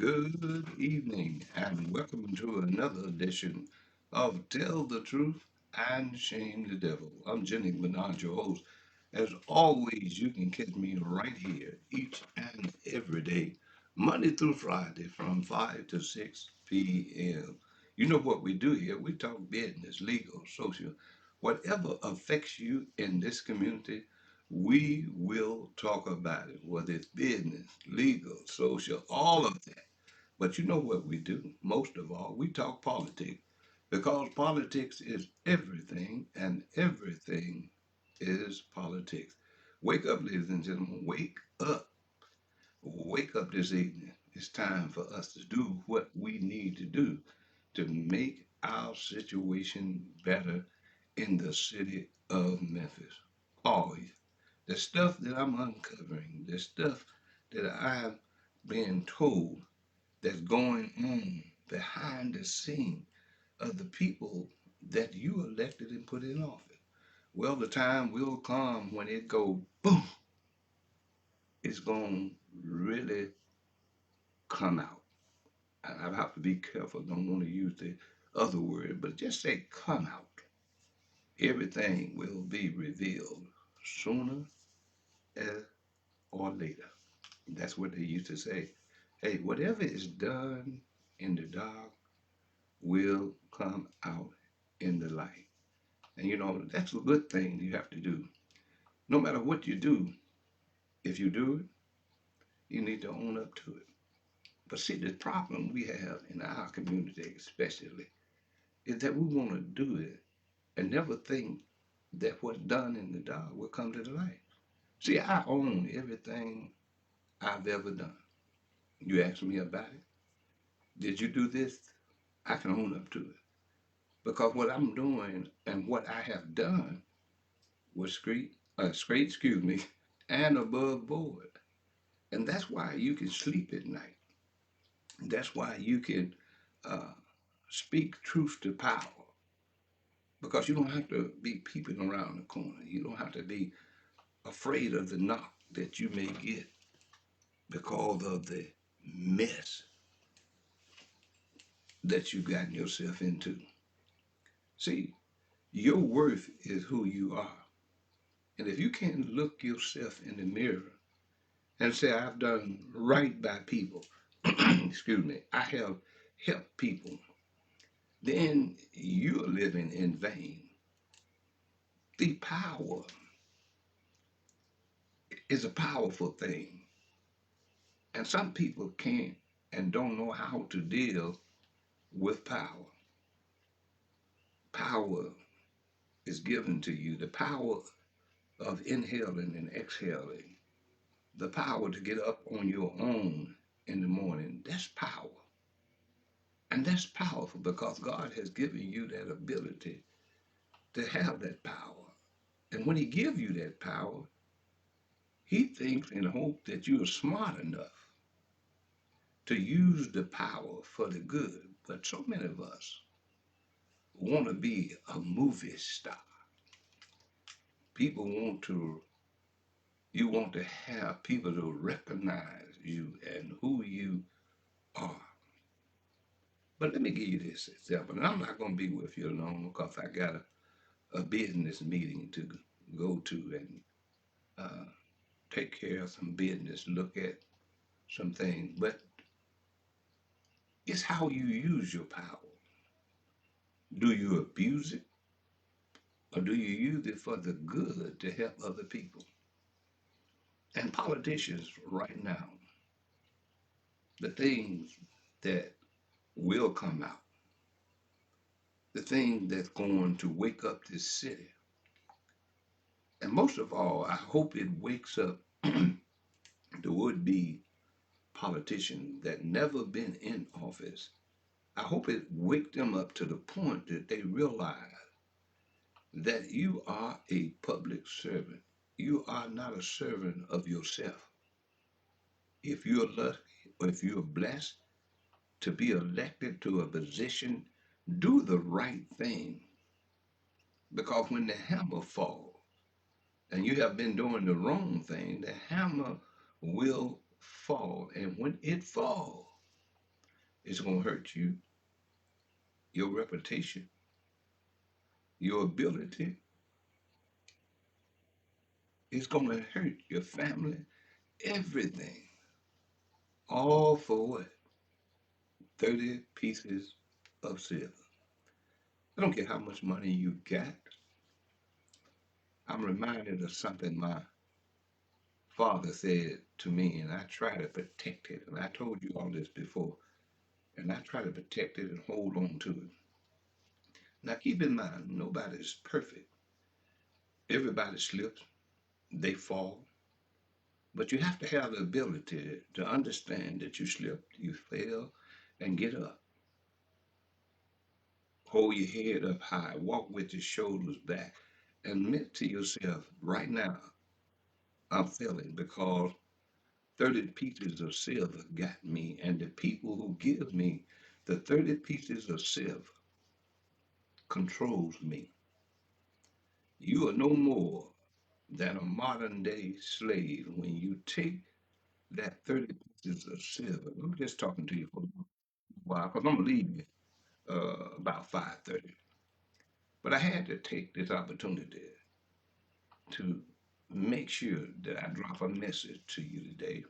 Good evening, and welcome to another edition of Tell the Truth and Shame the Devil. I'm Jenny Minaj, your host. As always, you can catch me right here each and every day, Monday through Friday from 5 to 6 p.m. You know what we do here? We talk business, legal, social, whatever affects you in this community. We will talk about it, whether it's business, legal, social, all of that. But you know what we do? Most of all, we talk politics because politics is everything and everything is politics. Wake up, ladies and gentlemen. Wake up. Wake up this evening. It's time for us to do what we need to do to make our situation better in the city of Memphis. Oh, yeah. The stuff that I'm uncovering, the stuff that I've been told that's going on behind the scene of the people that you elected and put in office. Well, the time will come when it go boom. It's going to really come out. And I have to be careful. Don't want to use the other word, but just say come out. Everything will be revealed sooner or later. That's what they used to say. Hey, whatever is done in the dark will come out in the light. And that's a good thing you have to do. No matter what you do, if you do it, you need to own up to it. But see, the problem we have in our community, especially, is that we want to do it and never think that what's done in the dark will come to the light. See, I own everything I've ever done. You ask me about it. Did you do this? I can own up to it. Because what I'm doing and what I have done was straight, excuse me, and above board. And that's why you can sleep at night. That's why you can uh, speak truth to power because you don't have to be peeping around the corner. You don't have to be afraid of the knock that you may get because of the mess that you gotten yourself into. See, your worth is who you are. And if you can't look yourself in the mirror and say, I've done right by people, excuse me, I have helped people, then you're living in vain. The power is a powerful thing. And some people can't and don't know how to deal with power. Power is given to you, the power of inhaling and exhaling, the power to get up on your own in the morning. That's power. And that's powerful because God has given you that ability to have that power. And when He gives you that power, He thinks and hopes that you are smart enough to use the power for the good. But so many of us want to be a movie star. People want to, you want to have people to recognize you and who you are. But let me give you this example. And I'm not going to be with you long because I got a business meeting to go to and uh, take care of some business, look at some things. But it's how you use your power. Do you abuse it or do you use it for the good to help other people? And politicians right now, the things that will come out, the thing that's going to wake up this city. And most of all, I hope it wakes up the would-be politicians that never been in office. I hope it wake them up to the point that they realize that you are a public servant. You are not a servant of yourself. If you're lucky or if you're blessed to be elected to a position, do the right thing. Because when the hammer falls and you have been doing the wrong thing, the hammer will fall. And when it falls, It's going to hurt you, your reputation, your ability. It's going to hurt your family, everything. All for what? 30 pieces of silver. I don't care how much money you got. I'm reminded of something my father said to me, and I try to protect it. And I told you all this before, and I try to protect it and hold on to it. Now, keep in mind, nobody's perfect. Everybody slips, they fall, but you have to have the ability to understand that you slipped, you fell, and get up. Hold your head up high, walk with your shoulders back, and admit to yourself, right now, I'm failing because 30 pieces of silver got me, and the people who give me the 30 pieces of silver controls me. You are no more than a modern day slave when you take that 30 pieces of silver. I'm just talking to you for a while because I'm leaving about 5:30. But I had to take this opportunity to make sure that I drop a message to you today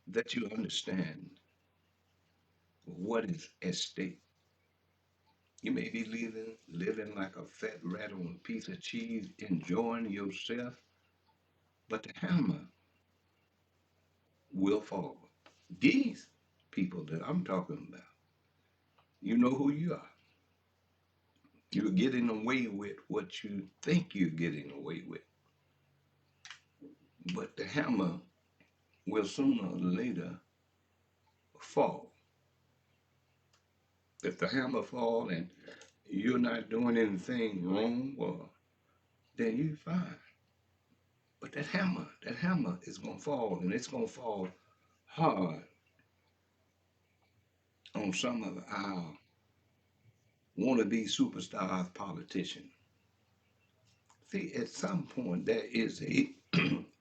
that you understand what is at stake. You may be living like a fat rat on a piece of cheese, enjoying yourself, but the hammer will fall. These people that I'm talking about, you know who you are. You're getting away with what you think you're getting away with, but the hammer will sooner or later fall. If the hammer fall and you're not doing anything wrong, well, then you're fine. But that hammer is gonna fall, and it's gonna fall hard on some of our wannabe superstars politicians. See, at some point there is a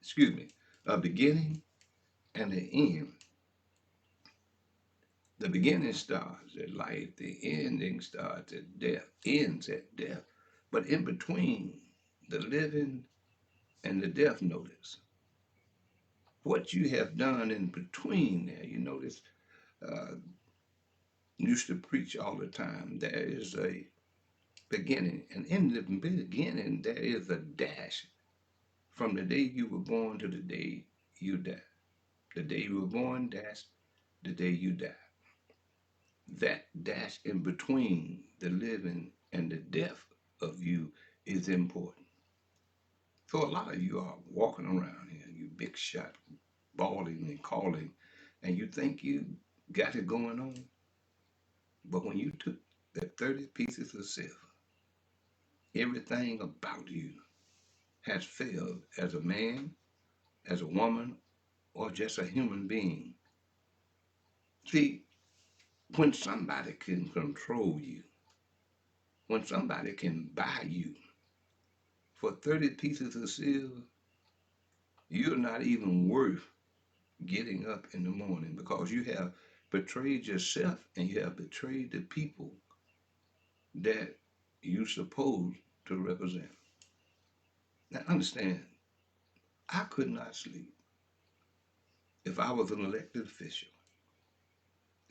excuse me, a beginning and an end. The beginning starts at life, the ending starts at death, ends at death. But in between the living and the death notice, what you have done in between there, you notice, uh, used to preach all the time. There is a beginning, and in the beginning, there is a dash from the day you were born to the day you die. The day you were born, dash, the day you die. That dash in between the living and the death of you is important. So a lot of you are walking around here, you big shot, bawling and calling, and you think you got it going on. But when you took the 30 pieces of silver, everything about you has failed as a man, as a woman, or just a human being. See, when somebody can control you, when somebody can buy you for 30 pieces of silver, you're not even worth getting up in the morning because you have betrayed yourself and you have betrayed the people that you're supposed to represent. Now, understand, I could not sleep if I was an elected official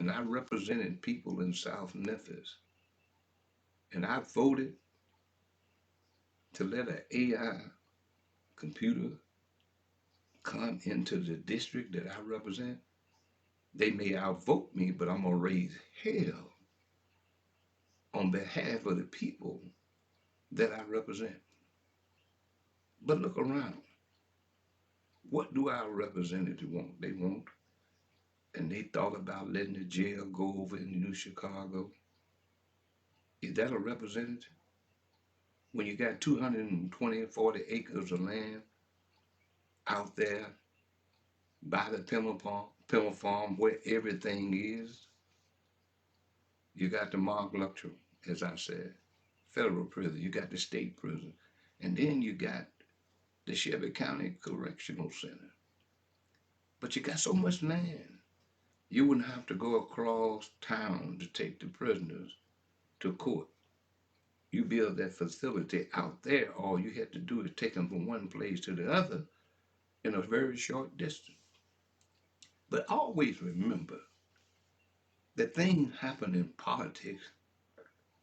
and I represented people in South Memphis and I voted to let an AI computer come into the district that I represent. They may outvote me, but I'm going to raise hell on behalf of the people that I represent. But look around. What do our representatives want? They want, and they thought about letting the jail go over in New Chicago. Is that a representative? When you got 220, 40 acres of land out there by the Pimble Farm where everything is, you got the Mark Luttrell, as I said, federal prison, you got the state prison, and then you got the Shelby County Correctional Center. But you got so much land. You wouldn't have to go across town to take the prisoners to court. You build that facility out there. All you had to do is take them from one place to the other in a very short distance. But always remember that things happen in politics.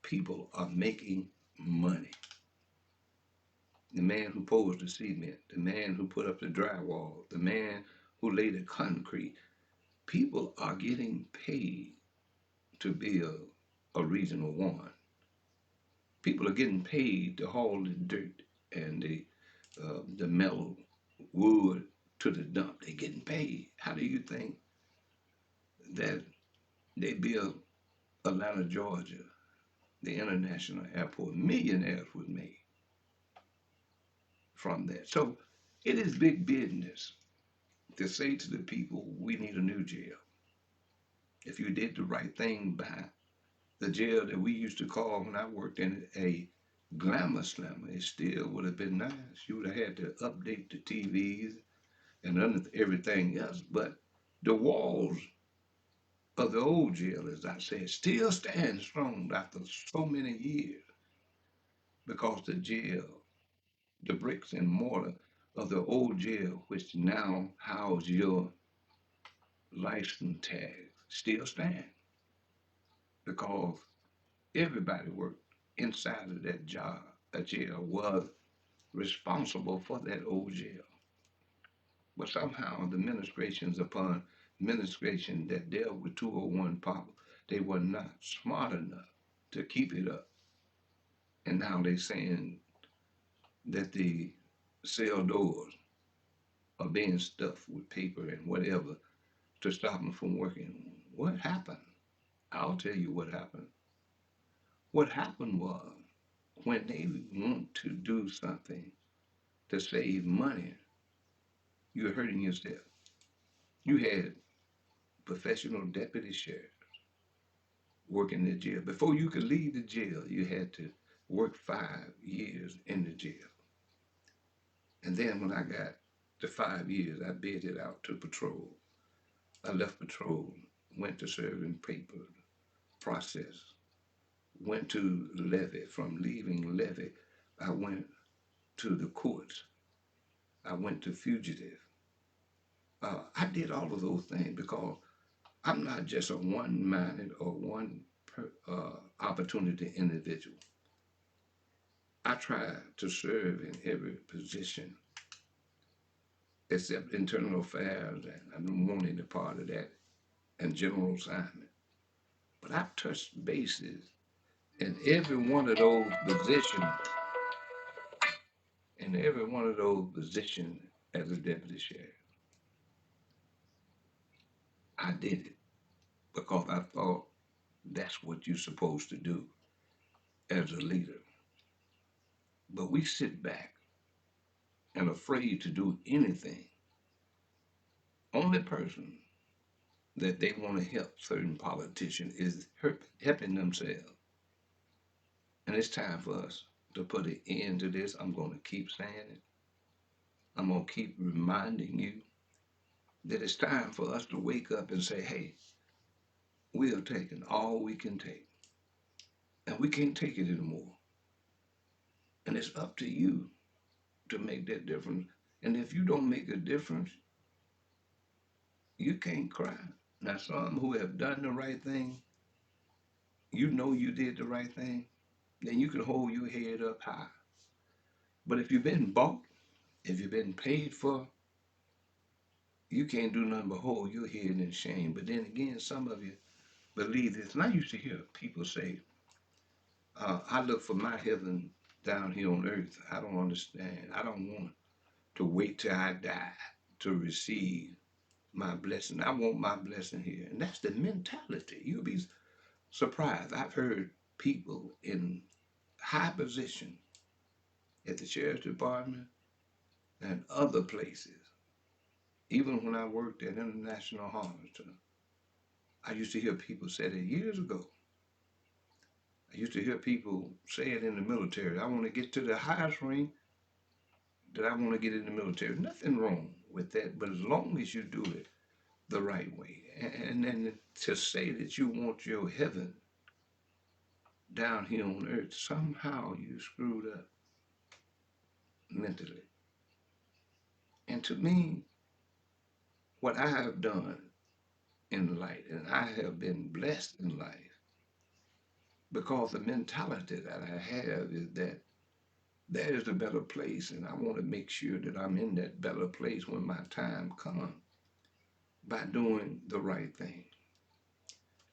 People are making money. The man who poured the cement, the man who put up the drywall, the man who laid the concrete. People are getting paid to build a regional one. People are getting paid to haul the dirt and the metal wood to the dump. They're getting paid. How do you think that they built Atlanta, Georgia, the international airport? Millionaires was made from that. So it is big business to say to the people, we need a new jail. If you did the right thing by the jail that we used to call when I worked in it a glamour slammer, it still would have been nice. You would have had to update the TVs and everything else. But the walls of the old jail, as I said, still stand strong after so many years because the jail, the bricks and mortar of the old jail, which now house your license tags, still stand because everybody worked inside of that job, a jail, was responsible for that old jail. But somehow the administrations upon administration that dealt with 201 Papa, they were not smart enough to keep it up. And now they're saying that the cell doors are being stuffed with paper and whatever to stop them from working. What happened? I'll tell you what happened. What happened was when they want to do something to save money, you're hurting yourself. You had professional deputy sheriff working in the jail. Before you could leave the jail, you had to work 5 years in the jail. And then when I got to 5 years, I bid it out to patrol. I left patrol, went to serving paper, process, went to levy. From leaving levy, I went to the courts. I went to fugitive. I did all of those things because I'm not just a one-minded or one opportunity individual. I try to serve in every position except internal affairs, and I don't want any part of that, and general assignment. But I've touched bases in every one of those positions, in every one of those positions as a deputy sheriff. I did it because I thought that's what you're supposed to do as a leader. But we sit back and afraid to do anything. Only person that they want to help certain politicians is helping themselves. And it's time for us to put an end to this. I'm going to keep saying it. I'm going to keep reminding you that it's time for us to wake up and say, hey, we are taking all we can take. And we can't take it anymore. And it's up to you to make that difference. And if you don't make a difference, you can't cry. Now, some who have done the right thing, you know you did the right thing, then you can hold your head up high. But if you've been bought, if you've been paid for, you can't do nothing but hold your head in shame. But then again, some of you believe this. And I used to hear people say, I look for my heaven down here on earth. I don't understand. I don't want to wait till I die to receive my blessing. I want my blessing here. And that's the mentality. You'll be surprised. I've heard people in high position at the sheriff's department and other places. Even when I worked at International Harvester, I used to hear people say that years ago. I used to hear people say it in the military. I want to get to the highest rank that I want to get in the military. Nothing wrong with that, but as long as you do it the right way. And then to say that you want your heaven down here on earth, somehow you screwed up mentally. And to me, what I have done in life, and I have been blessed in life because the mentality that I have is that there is a better place, and I want to make sure that I'm in that better place when my time comes by doing the right thing.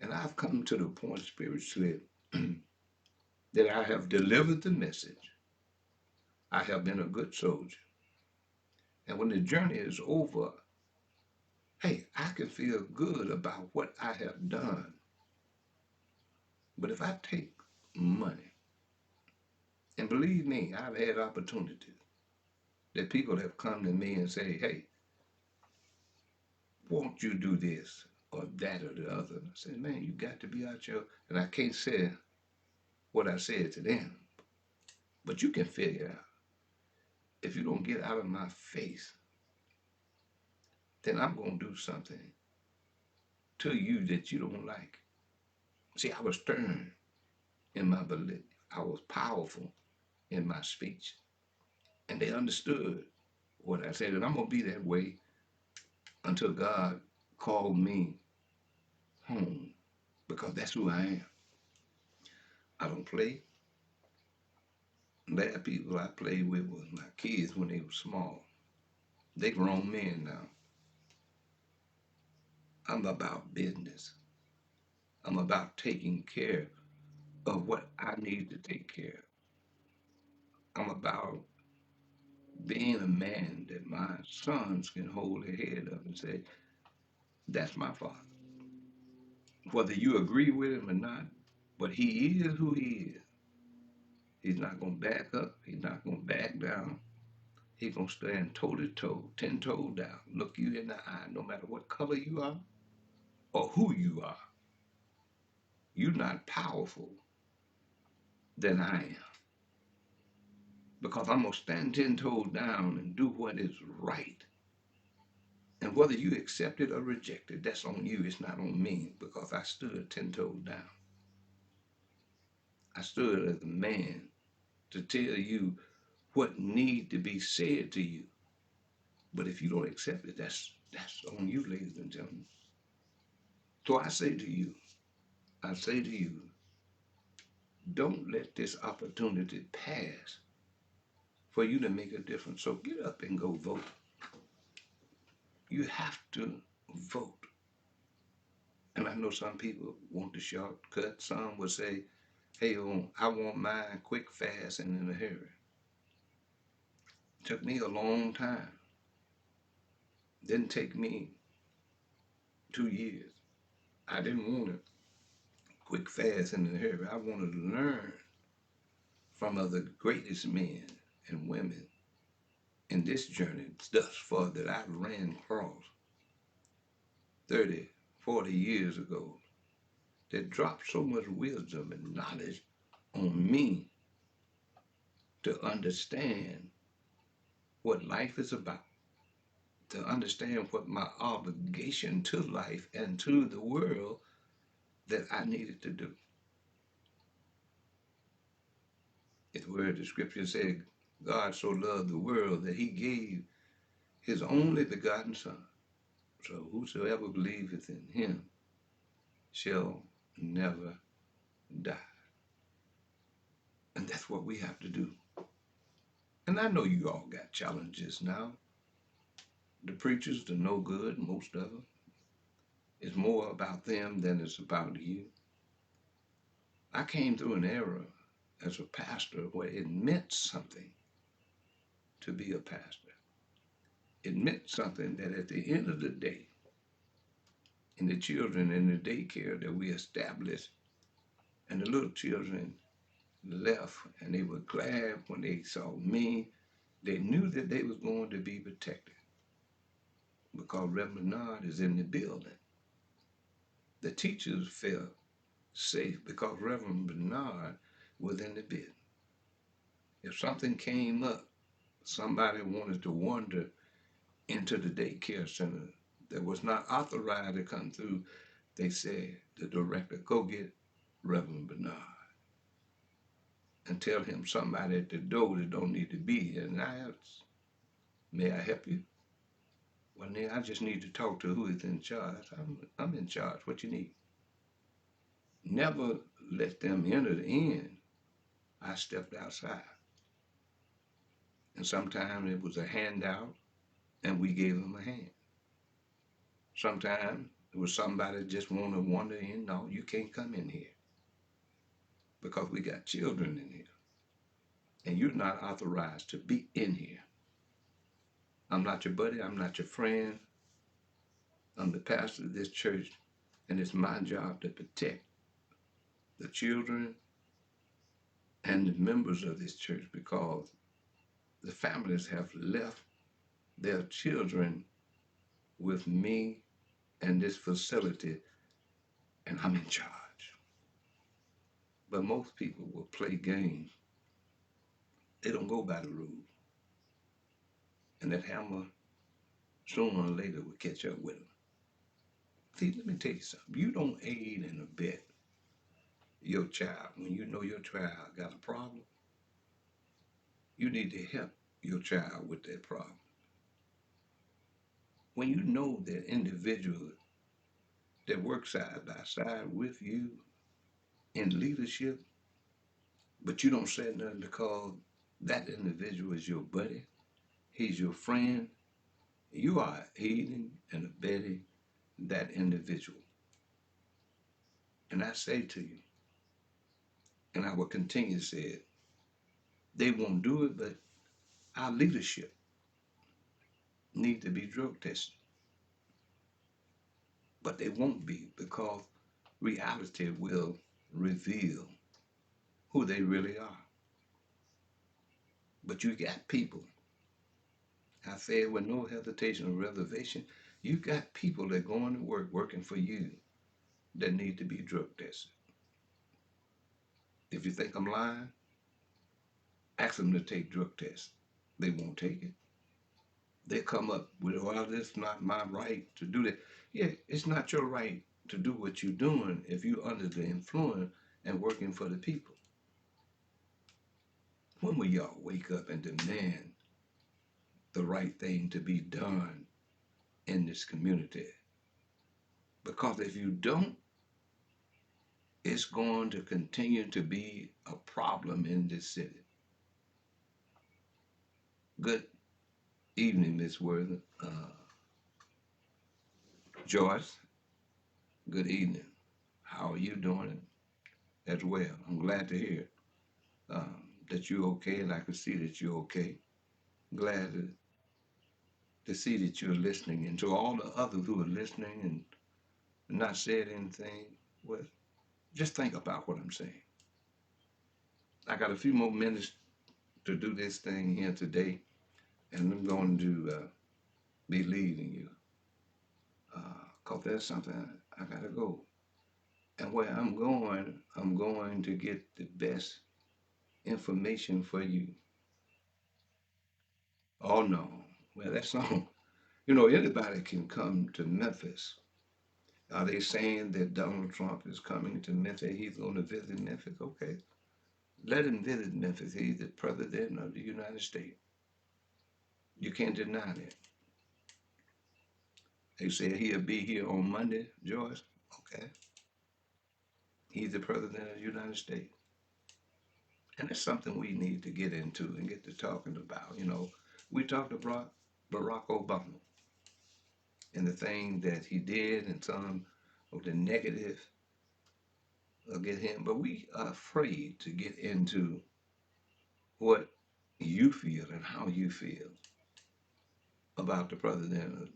And I've come to the point spiritually that I have delivered the message. I have been a good soldier. And when the journey is over, hey, I can feel good about what I have done. But if I take money, and believe me, I've had opportunities that people have come to me and say, hey, won't you do this or that or the other? And I said, man, you got to be out your, and I can't say what I said to them, but you can figure it out. If you don't get out of my face, then I'm going to do something to you that you don't like. See, I was stern in my belief. I was powerful in my speech. And they understood what I said. And I'm going to be that way until God called me home because that's who I am. I don't play. Last people I played with was my kids when they were small. They grown men now. I'm about business. I'm about taking care of what I need to take care of. I'm about being a man that my sons can hold their head up and say, that's my father. Whether you agree with him or not, but he is who he is. He's not going to back up. He's not going to back down. He's going to stand toe to toe, 10 toes down, look you in the eye, no matter what color you are or who you are. You're not powerful than I am because I'm going to stand 10 toes down and do what is right. And whether you accept it or reject it, that's on you. It's not on me because I stood 10 toes down. I stood as a man to tell you what need to be said to you. But if you don't accept it, that's on you, ladies and gentlemen. So I say to you, don't let this opportunity pass for you to make a difference. So get up and go vote. You have to vote. And I know some people want the shortcut. Some will say, hey, I want mine quick, fast, and in a hurry. It took me a long time. Didn't take me 2 years. I didn't want it quick, fast, and in a hurry. I wanted to learn from other greatest men and women in this journey thus far that I've ran across 30, 40 years ago that dropped so much wisdom and knowledge on me to understand what life is about, to understand what my obligation to life and to the world that I needed to do. It's where the scripture said, God so loved the world that he gave his only begotten Son. So whosoever believeth in him shall never die. And that's what we have to do. And I know you all got challenges now. The preachers, the no good, most of them. It's more about them than it's about you. I came through an era as a pastor where it meant something to be a pastor. It meant something that at the end of the day, in the children in the daycare that we established, and the little children left, and they were glad when they saw me. They knew that they was going to be protected because Reverend Bernard is in the building. The teachers felt safe because Reverend Bernard was in the building. If something came up, somebody wanted to wander into the daycare center, that was not authorized to come through, they said, the director, go get Reverend Bernard and tell him somebody at the door that don't need to be here. And I asked, may I help you? Well, then I just need to talk to who is in charge. I'm in charge. What you need? Never let them enter the inn. I stepped outside. And sometimes it was a handout and we gave them a hand. Sometimes it was somebody just want to wander in. No, you can't come in here because we got children in here and you're not authorized to be in here. I'm not your buddy. I'm not your friend. I'm the pastor of this church and it's my job to protect the children and the members of this church because the families have left their children with me and this facility, and I'm in charge. But most people will play games. They don't go by the rules. And that hammer, sooner or later, will catch up with them. See, let me tell you something. You don't aid and abet your child when you know your child got a problem. You need to help your child with that problem. When you know that individual that works side by side with you in leadership, but you don't say nothing because that individual is your buddy, he's your friend, you are aiding and abetting that individual. And I say to you, and I will continue to say it, they won't do it, but our leadership need to be drug tested. But they won't be because reality will reveal who they really are. But you got people, I say it with no hesitation or reservation, you got people that going to work working for you that need to be drug tested. If you think I'm lying, ask them to take drug tests. They won't take it. They come up with, well, it's not my right to do that. Yeah, it's not your right to do what you're doing if you're under the influence and working for the people. When will y'all wake up and demand the right thing to be done in this community? Because if you don't, it's going to continue to be a problem in this city. Good evening, Miss Worthen. Joyce, good evening. How are you doing as well? I'm glad to hear that you're okay, and I can see that you're okay. Glad to see that you're listening. And to all the others who are listening and not said anything, well, just think about what I'm saying. I got a few more minutes to do this thing here today, and I'm going to be leaving you because there's something I got to go. And where I'm going to get the best information for you. Oh no, well that's not. You know, anybody can come to Memphis. Are they saying that Donald Trump is coming to Memphis? He's going to visit Memphis? Okay, let him visit Memphis. He's the president of the United States. You can't deny that. They said he'll be here on Monday, Joyce. Okay, he's the president of the United States. And it's something we need to get into and get to talking about. You know, we talked about Barack Obama and the thing that he did and some of the negative against him, but we are afraid to get into what you feel and how you feel about the president of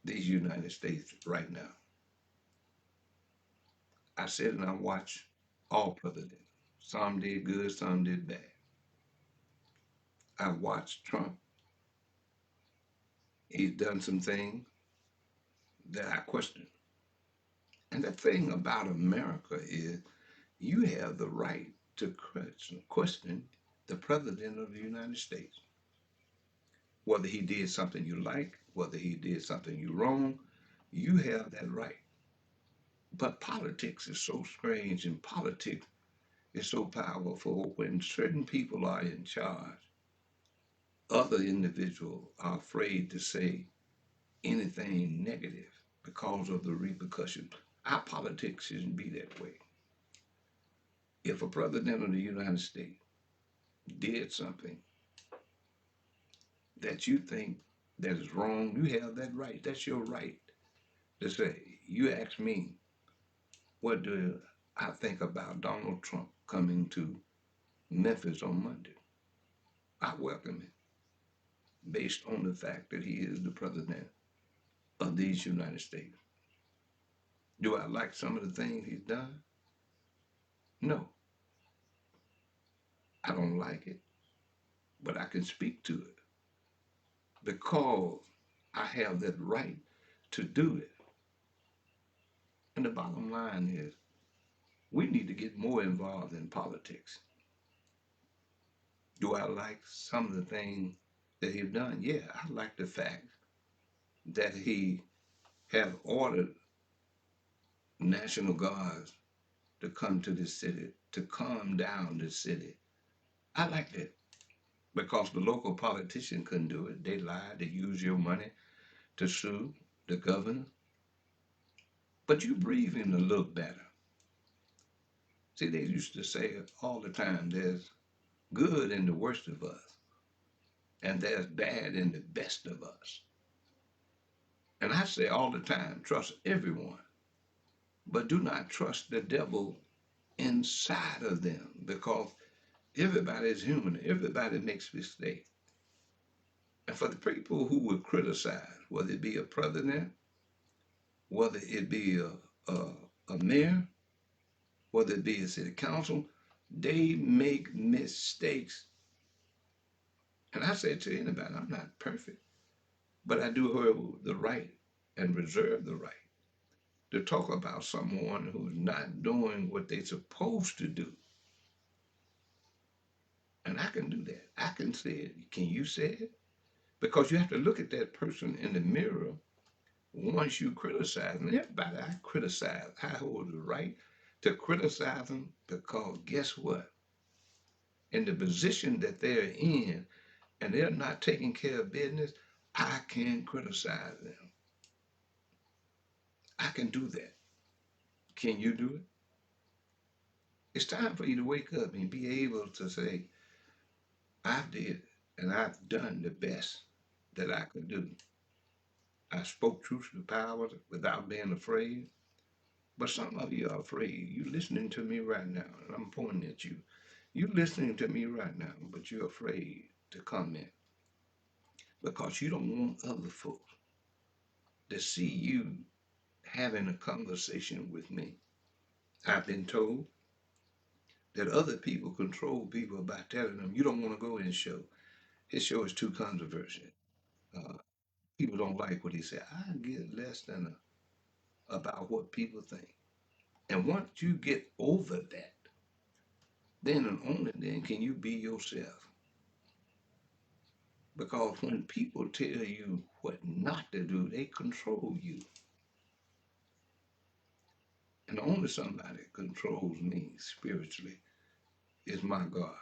these United States right now. I said and I watched all presidents. Some did good, some did bad. I watched Trump. He's done some things that I question. And the thing about America is you have the right to question the president of the United States. Whether he did something you like, whether he did something you wrong, You have that right. But politics is so strange, and politics is so powerful. When certain people are in charge, other individuals are afraid to say anything negative because of the repercussions. Our politics shouldn't be that way. If a president of the United States did something that you think that is wrong, you have that right. That's your right to say. You ask me, what do I think about Donald Trump coming to Memphis on Monday? I welcome it based on the fact that he is the president of these United States. Do I like some of the things he's done? No, I don't like it, but I can speak to it because I have that right to do it. And the bottom line is we need to get more involved in politics. Do I like some of the things that he's done? Yeah, I like the fact that he have ordered National Guards to come to the city to calm down the city. I like that because the local politician couldn't do it. They lied. They used your money to sue the governor. But you breathing a little better. See, they used to say all the time, there's good in the worst of us, and there's bad in the best of us. And I say all the time, trust everyone, but do not trust the devil inside of them because everybody is human. Everybody makes mistakes. And for the people who would criticize, whether it be a president, whether it be a, a mayor, whether it be a city council, they make mistakes. And I say to anybody, I'm not perfect, but I do have the right and reserve the right to talk about someone who's not doing what they're supposed to do. And I can do that. I can say it. Can you say it? Because you have to look at that person in the mirror once you criticize them. Everybody I criticize, I hold the right to criticize them because guess what? In the position that they're in and they're not taking care of business, I can criticize them. I can do that. Can you do it? It's time for you to wake up and be able to say, I did and I've done the best that I could do. I spoke truth to power without being afraid. But some of you are afraid. You listening to me right now, and I'm pointing at you. You listening to me right now, but you're afraid to comment because you don't want other folks to see you having a conversation with me. I've been told that other people control people by telling them you don't want to go in his show. His show is too controversial. Uh, People don't like what he said. I get less than about what people think. And once you get over that, then and only then can you be yourself. Because when people tell you what not to do, they control you. And only somebody controls me spiritually is my God.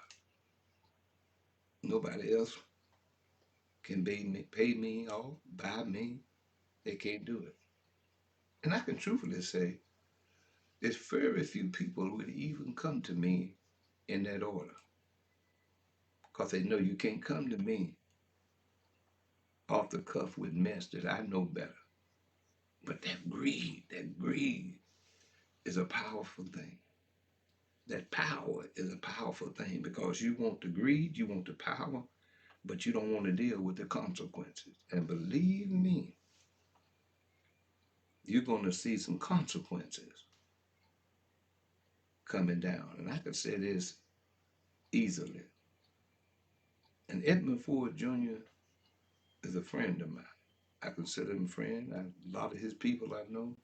Nobody else can pay me off, buy me. They can't do it. And I can truthfully say, there's very few people who would even come to me in that order. Because they know you can't come to me off the cuff with mess that I know better. But that greed is a powerful thing. That power is a powerful thing because you want the greed, you want the power, but you don't want to deal with the consequences. And believe me, you're going to see some consequences coming down. And I can say this easily. And Edmund Ford Jr. is a friend of mine. I consider him a friend. A lot of his people I know.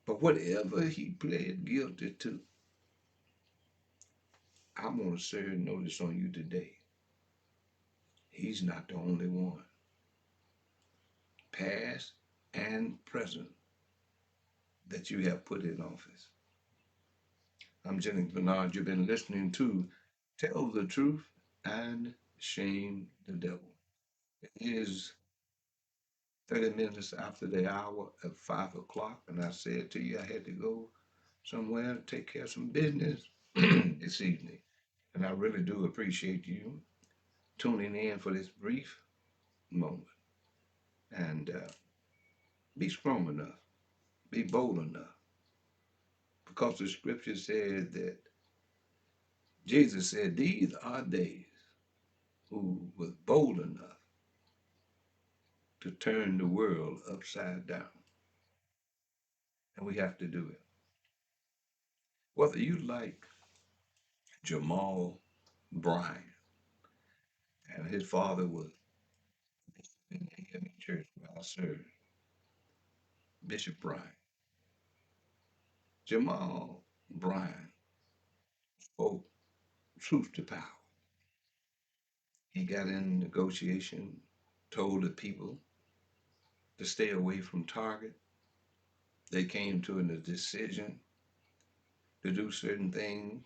But whatever he pled guilty to, I want to serve notice on you today. He's not the only one, past and present. that you have put in office. I'm Jennings Bernard. You've been listening to Tell the Truth and Shame the Devil. It is 30 minutes after the hour of 5 o'clock, and I said to you I had to go somewhere to take care of some business this evening. And I really do appreciate you tuning in for this brief moment. And be strong enough, be bold enough, because the scripture said that Jesus said, these are days who was bold enough to turn the world upside down. And we have to do it. Whether you like Jamal Bryant, and his father was in the AME church where I served, Bishop Bryant. Jamal Bryant spoke truth to power. He got in negotiation, told the people to stay away from Target. They came to a decision to do certain things,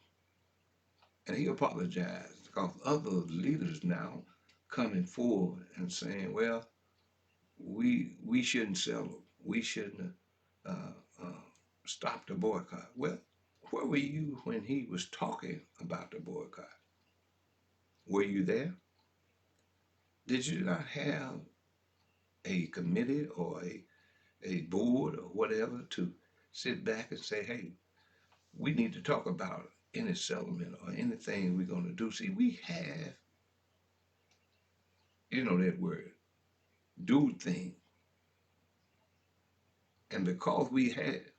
and he apologized because other leaders now coming forward and saying, "Well, we shouldn't sell them. We shouldn't uh, uh, stop the boycott." Well, where were you when he was talking about the boycott? Were you there? Did you not have a committee or a board or whatever to sit back and say, "Hey, we need to talk about any settlement or anything we're going to do"? See, we have, that word, do things. And because we had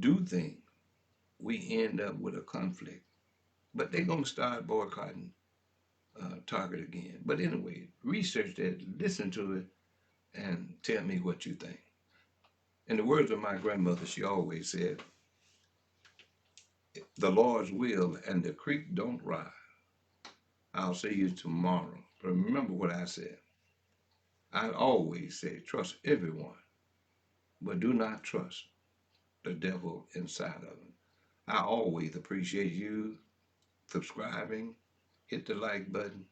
do things, we end up with a conflict. But they're going to start boycotting Target again. But anyway, research that, listen to it, and tell me what you think. In the words of my grandmother, she always said, the Lord's will and the creek don't rise. I'll see you tomorrow. But remember what I said. I always say, trust everyone, but do not trust the devil inside of them. I always appreciate you subscribing. Hit the like button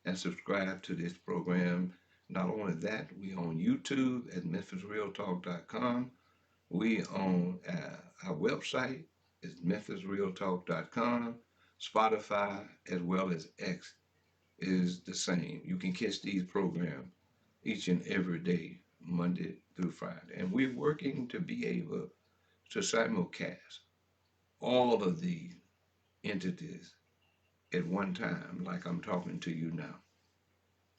and subscribe to this program. Not only that, we on YouTube at MemphisRealTalk.com. We on our website is MemphisRealTalk.com. Spotify as well as X is the same. You can catch these programs each and every day, Monday through Friday. And we're working to be able to simulcast all of these entities at one time, like I'm talking to you now.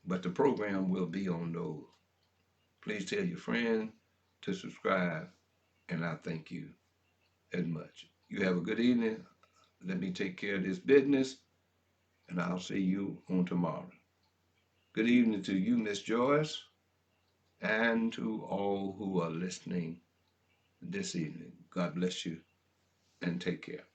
But the program will be on those. Please tell your friends to subscribe, and I thank you as much. You have a good evening. Let me take care of this business, and I'll see you on tomorrow. Good evening to you, Miss Joyce, and to all who are listening this evening. God bless you, and take care.